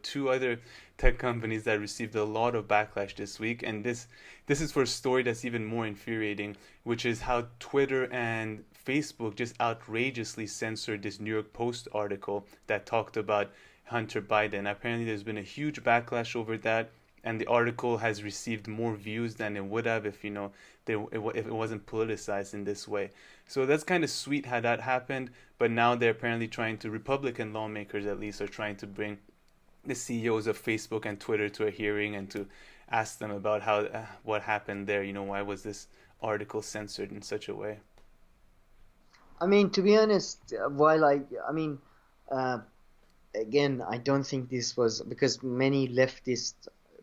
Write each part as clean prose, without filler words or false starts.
two other tech companies that received a lot of backlash this week, and this is for a story that's even more infuriating, which is how Twitter and Facebook just outrageously censored this New York Post article that talked about Hunter Biden. Apparently, there's been a huge backlash over that, and the article has received more views than it would have if if it wasn't politicized in this way. So that's kind of sweet how that happened. But now they're apparently trying to, Republican lawmakers at least, are trying to bring the CEOs of Facebook and Twitter to a hearing and to ask them about how what happened there. Why was this article censored in such a way? I mean, to be honest, while I mean, uh, again, I don't think this was because many leftist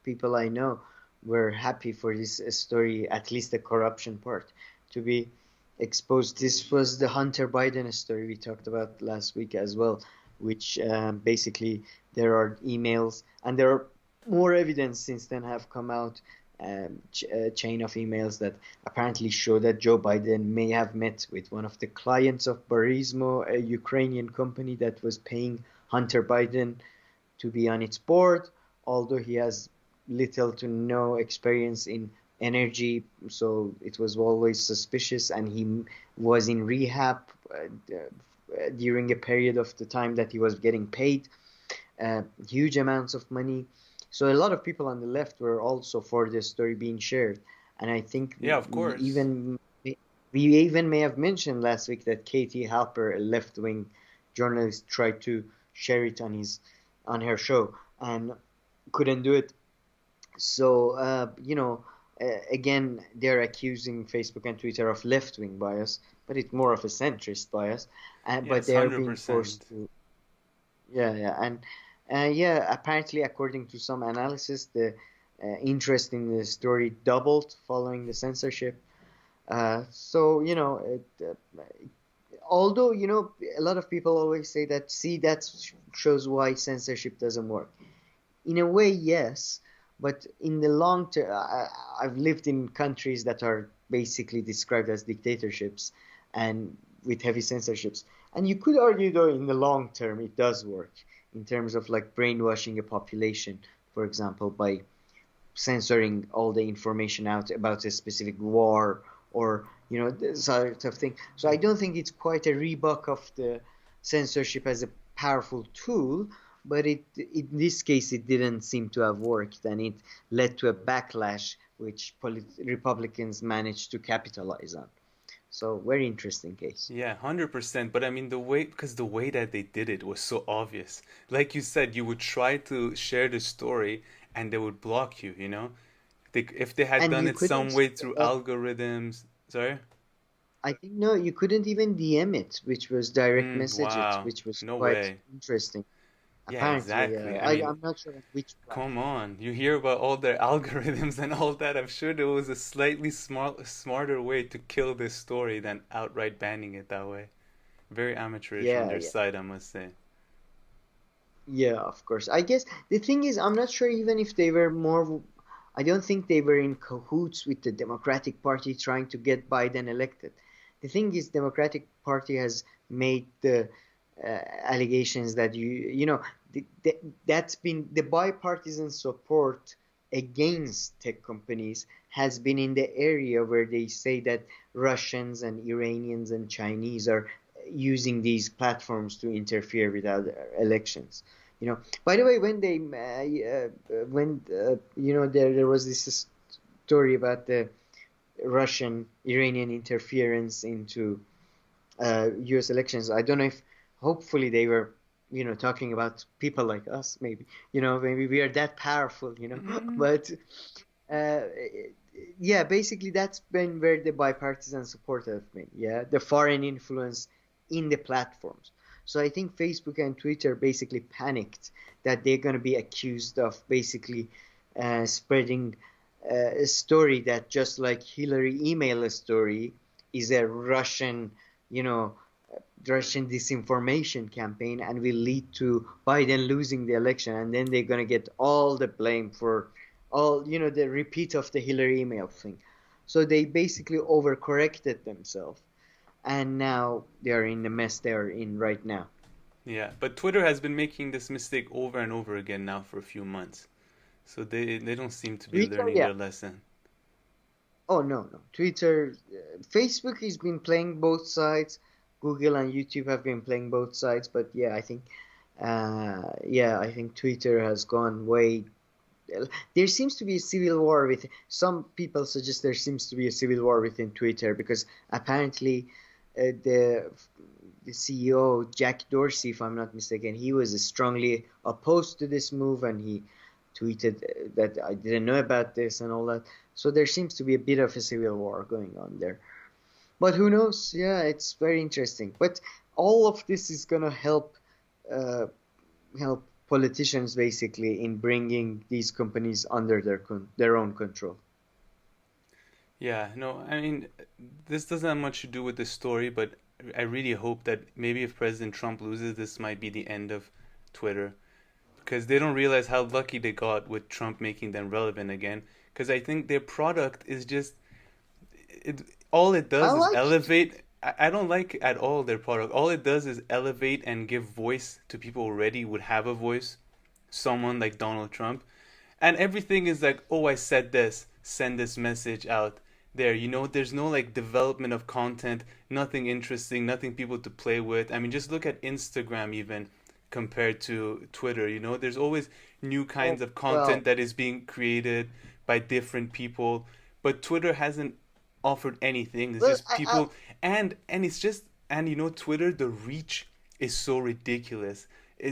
people I know were happy for this story, at least the corruption part, to be exposed. This was the Hunter Biden story we talked about last week as well, which basically there are emails and there are more evidence since then have come out, chain of emails that apparently show that Joe Biden may have met with one of the clients of Burisma, a Ukrainian company that was paying Hunter Biden to be on its board, although he has little to no experience in energy, so it was always suspicious, and he was in rehab during a period of the time that he was getting paid huge amounts of money. So a lot of people on the left were also for this story being shared, and I think Yeah, of course. we even may have mentioned last week that Katie Halper, a left-wing journalist, tried to share it on her show and couldn't do it. So again, they're accusing Facebook and Twitter of left-wing bias, but it's more of a centrist bias, and but Yes, they are being 100%. forced to. Yeah, yeah, and yeah, apparently, according to some analysis, the interest in the story doubled following the censorship. So although a lot of people always say that, see, that shows why censorship doesn't work. In a way, yes, but in the long term, I've lived in countries that are basically described as dictatorships and with heavy censorships. And you could argue, though, in the long term, it does work in terms of like brainwashing a population, for example, by censoring all the information out about a specific war or this sort of thing. So I don't think it's quite a rebuck of the censorship as a powerful tool, but in this case it didn't seem to have worked, and it led to a backlash which Republicans managed to capitalize on. So very interesting case. Yeah, 100%. But I mean, because the way that they did it was so obvious. Like you said, you would try to share the story and they would block you. If they had And done you it some couldn't way through algorithms. Sorry? I think no, you couldn't even DM it, which was direct messages, Wow. which was No quite way. interesting. Yeah, Apparently, exactly. I mean, I'm not sure on which come platform. on. You hear about all their algorithms and all that. I'm sure there was a slightly smarter way to kill this story than outright banning it that way. Very amateurish on Yeah, their yeah, side, I must say. yeah, of course. I guess the thing is, I'm not sure even if they were more. I don't think they were in cahoots with the Democratic Party trying to get Biden elected. The thing is, Democratic Party has made the allegations that that's been the bipartisan support against tech companies has been in the area where they say that Russians and Iranians and Chinese are using these platforms to interfere with other elections. By the way, when there was this story about the Russian Iranian interference into U.S. elections. I don't know if hopefully they were talking about people like us, maybe maybe we are that powerful, but uh, yeah, basically that's been where the bipartisan support have been. Yeah, the foreign influence in the platforms. So I think Facebook and Twitter basically panicked that they're going to be accused of basically spreading a story that, just like Hillary email story, is a you know, Russian disinformation campaign and will lead to Biden losing the election, and then they're gonna get all the blame for all the repeat of the Hillary email thing. So they basically overcorrected themselves, and now they are in the mess they are in right now. Yeah, but Twitter has been making this mistake over and over again now for a few months. So they don't seem to be Twitter, learning yeah. their lesson. Oh no, no. Twitter, Facebook has been playing both sides. Google and YouTube have been playing both sides, but yeah, I think Twitter has gone way. There seems to be a civil war with some people suggest there seems to be a civil war within Twitter because apparently the CEO Jack Dorsey, if I'm not mistaken, he was strongly opposed to this move, and he tweeted that I didn't know about this and all that. So there seems to be a bit of a civil war going on there. But who knows? Yeah, it's very interesting. But all of this is gonna uh, help politicians basically in bringing these companies under their own control. Yeah, no, I mean, this doesn't have much to do with the story, but I really hope that maybe if President Trump loses, this might be the end of Twitter. Because they don't realize how lucky they got with Trump making them relevant again. Because I think their product is just it. All it I does is like it. elevate. I don't like at all their product. All it does is elevate and give voice to people who already would have a voice. Someone like Donald Trump, and everything is like, oh, I said this, send this message out there. There's no like development of content, nothing interesting, nothing people to play with. I mean, just look at Instagram even compared to Twitter. There's always new Oh, kinds of well, content that is being created by different people, but Twitter hasn't offered anything. It's well, just people, and it's just, and Twitter, the reach is so ridiculous.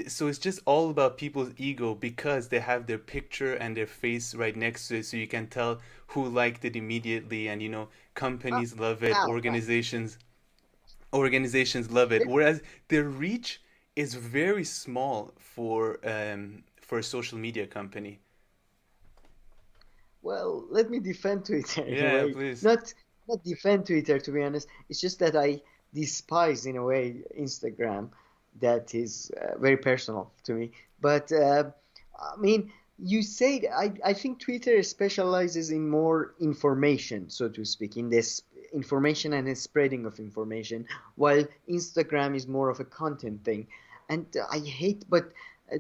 So it's just all about people's ego because they have their picture and their face right next to it, so you can tell who liked it immediately. And uh, companies love it, pal. organizations love it. Whereas their reach is very small for a social media company. Well, let me defend Twitter in a Yeah, way. please. Not defend Twitter, to be honest. It's just that I despise, in a way, Instagram. That is very personal to me. But I mean, you say I think Twitter specializes in more information, so to speak, in this information and the spreading of information, while Instagram is more of a content thing. And I hate, but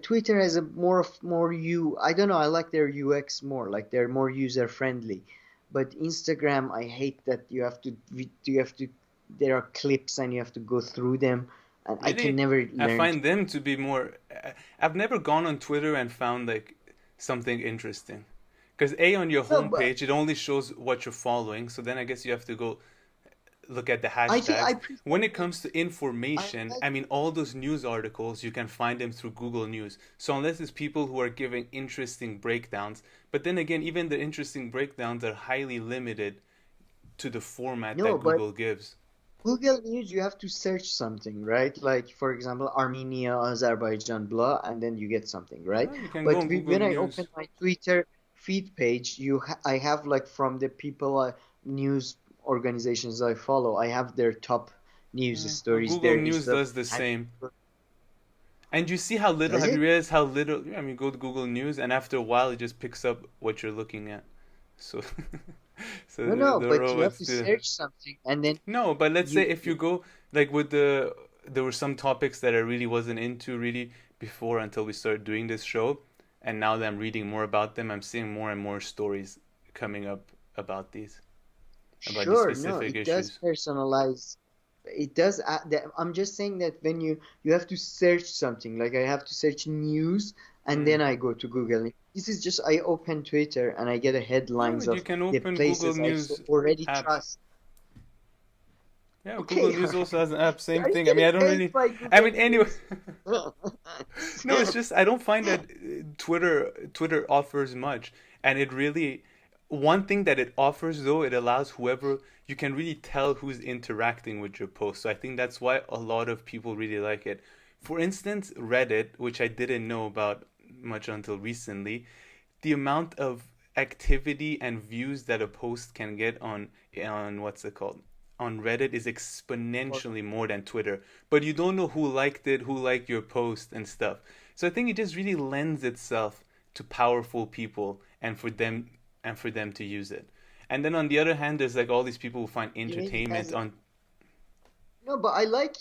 Twitter has a more I don't know, I like their UX more, like they're more user friendly. But Instagram, I hate that you have to there are clips and you have to go through them, and I can Really, never I learn to. find them to be more. I've never gone on Twitter and found like something interesting. Because on your No, but homepage, it only shows what you're following. So then I guess you have to go look at the I think I hashtags. prefer When it the comes to I information, like I mean, all those news articles, you can find them through Google News. So unless it's people who are giving interesting breakdowns, but then again, even the interesting breakdowns are highly limited to the format no, that but Google gives. Google News you have to search something, right? Like for example, Armenia, Azerbaijan, blah, and then you get something, right? Well, you can go But on Google when I open News. my Twitter feed page, I have like from the people news organizations I follow, I have their top news Well, stories Google there News instead of does the having. same. And you see how little, Does have you it? realized how little, I mean, go to Google News and after a while it just picks up what you're looking at. So, No, so no, the but you have robots to do. search something and then No, but let's say you, if you go, like there were some topics that I really wasn't into really before until we started doing this show. And now that I'm reading more about them, I'm seeing more and more stories coming up about these sure, no, specific it does issues. personalize. It does. I'm just saying that when you have to search something, like I have to search news, and Hmm. then I go to Google. This is just I open Twitter and I get a Yeah, headlines but you of can the open Google places News already app. trust. Yeah, Google Okay, News also has an app, same are you thing. I mean, getting I don't paid really. by I Google mean, anyway. News? No, it's just I don't find that Twitter offers much, and it really one thing that it offers though it allows whoever you can really tell who's interacting with your post. So I think that's why a lot of people really like it. For instance, Reddit, which I didn't know about much until recently, the amount of activity and views that a post can get on what's it called on Reddit is exponentially more than Twitter. But you don't know who liked it, who liked your post and stuff. So I think it just really lends itself to powerful people and for them to use it. And then on the other hand, there's like all these people who find You mean it entertainment has? on. No, but I like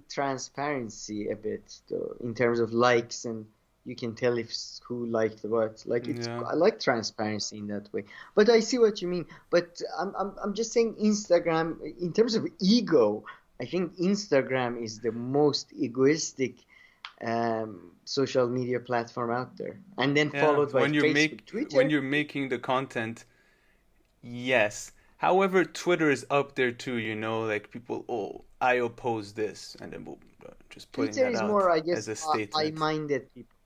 transparency a bit, though, in terms of likes, and you can tell if who liked what. Like Yeah. I like transparency in that way. But I see what you mean. But I'm just saying Instagram, in terms of ego, I think Instagram is the most egoistic social media platform out there, and then Yeah. followed by Facebook, When Twitter. you're making the content, yes. However, Twitter is up there too, like people, oh, I oppose this, and then boom, just putting Twitter that is out more, I as guess, a statement. high-minded people.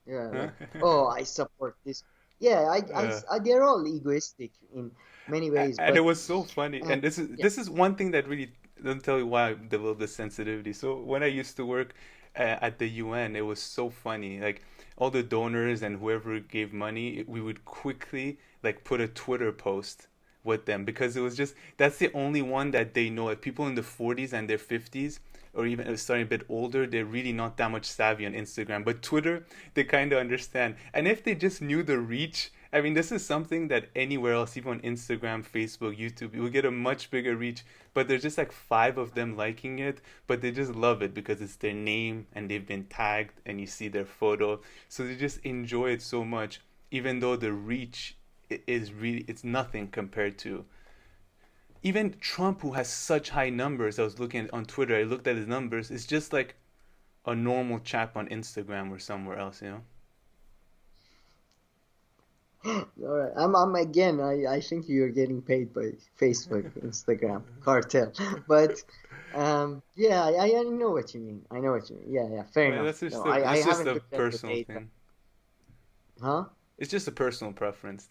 Yeah, Huh? like, oh, I support this. Yeah, Uh, they're all egoistic in many ways, and it but was so funny. uh, And this is yeah, this is one thing that really doesn't tell you why I developed this sensitivity. So when I used to work at the UN, it was so funny. Like all the donors and whoever gave money, we would quickly like put a Twitter post with them because it was just that's the only one that they know. Like people in the 40s and their 50s or even starting a bit older, they're really not that much savvy on Instagram. But Twitter, they kind of understand. And if they just knew the reach, I mean, this is something that anywhere else, even on Instagram, Facebook, YouTube, you will get a much bigger reach. But there's just like five of them liking it, but they just love it because it's their name and they've been tagged and you see their photo. So they just enjoy it so much, even though the reach is really, it's nothing compared to even Trump, who has such high numbers. I was looking at on Twitter. I looked at his numbers. It's just like a normal chap on Instagram or somewhere else. all right. I'm again. I think you're getting paid by Facebook, Instagram cartel, but yeah, I know what you mean. I know what you mean. Yeah, yeah, fair Well, enough. that's just No, a I that's just haven't a looked at the personal data. thing. Huh? It's just a personal preference.